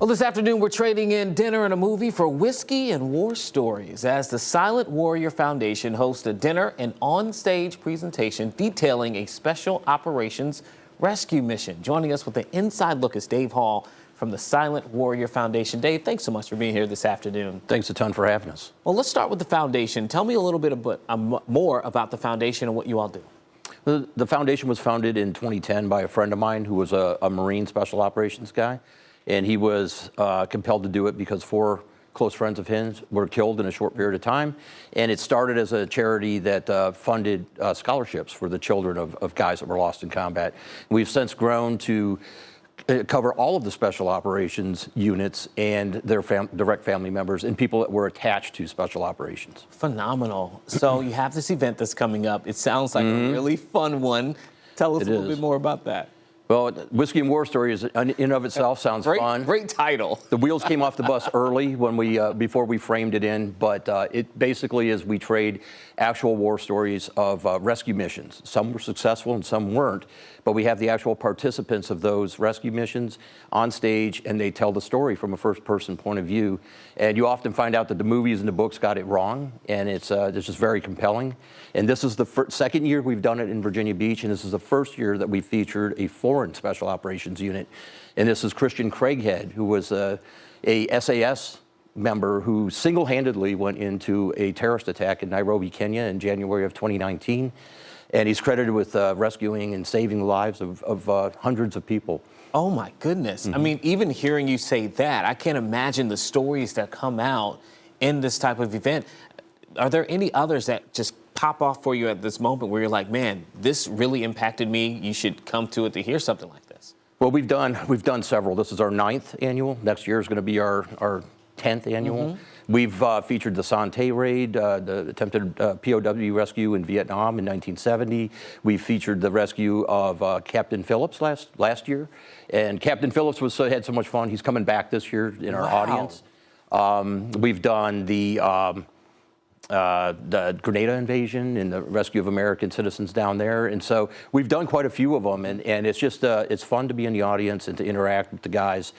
Well, this afternoon, we're trading in dinner and a movie for whiskey and war stories as the Silent Warrior Foundation hosts a dinner and on-stage presentation detailing a special operations rescue mission. Joining us with the inside look is Dave Hall from the Silent Warrior Foundation. Dave, thanks so much for being here this afternoon. Thanks a ton for having us. Well, let's start with the foundation. Tell me a little bit more about the foundation and what you all do. The foundation was founded in 2010 by a friend of mine who was a Marine special operations guy. And he was compelled to do it because 4 close friends of his were killed in a short period of time. And it started as a charity that funded scholarships for the children of guys that were lost in combat. We've since grown to cover all of the special operations units and their direct family members and people that were attached to special operations. Phenomenal. So you have this event that's coming up. It sounds like a really fun one. Tell us a little bit more about that. Well, Whiskey and War Stories in and of itself sounds fun. Great title. The wheels came off the bus early when before we framed it in, but it basically is we trade actual war stories of rescue missions. Some were successful and some weren't, but we have the actual participants of those rescue missions on stage, and they tell the story from a first-person point of view. And you often find out that the movies and the books got it wrong, and it's just very compelling. And this is the second year we've done it in Virginia Beach, and this is the first year that we featured a foreign special operations unit. And this is Christian Craighead, who was a SAS member who single-handedly went into a terrorist attack in Nairobi, Kenya in January of 2019. And he's credited with rescuing and saving the lives of hundreds of people. Oh my goodness. I mean, even hearing you say that, I can't imagine the stories that come out in this type of event. Are there any others that just pop off for you at this moment where you're like, man, this really impacted me. You should come to it to hear something like this? Well, we've done several. This is our 9th annual. Next year is going to be our 10th annual. We've featured the Son Tay raid, the attempted POW rescue in Vietnam in 1970. We featured the rescue of Captain Phillips last year. And Captain Phillips had so much fun. He's coming back this year in our audience. We've done the Grenada invasion and the rescue of American citizens down there. And so we've done quite a few of them. And it's just, it's fun to be in the audience and to interact with the guys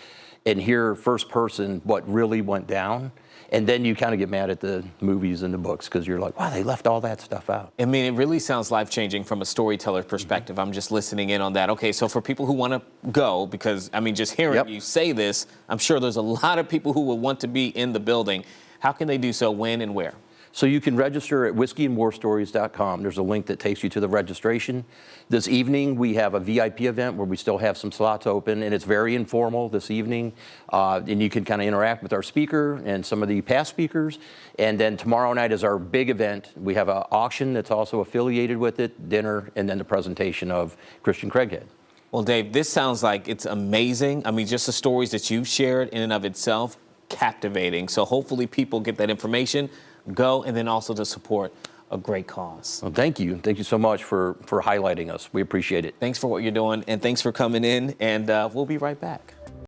and hear first person what really went down. And then you kind of get mad at the movies and the books because you're like, wow, they left all that stuff out. I mean, it really sounds life-changing from a storyteller perspective. I'm just listening in on that. Okay, so for people who want to go, because, I mean, just hearing you say this, I'm sure there's a lot of people who will want to be in the building. How can they do so, when and where? So you can register at whiskeyandwarstories.com. There's a link that takes you to the registration. This evening, we have a VIP event where we still have some slots open, and it's very informal this evening. And you can kind of interact with our speaker and some of the past speakers. And then tomorrow night is our big event. We have an auction that's also affiliated with it, dinner, and then the presentation of Christian Craighead. Well, Dave, this sounds like it's amazing. I mean, just the stories that you've shared in and of itself, captivating. So hopefully people get that information, go, and then also to support a great cause. Well, thank you. Thank you so much for highlighting us. We appreciate it. Thanks for what you're doing, and thanks for coming in, and we'll be right back.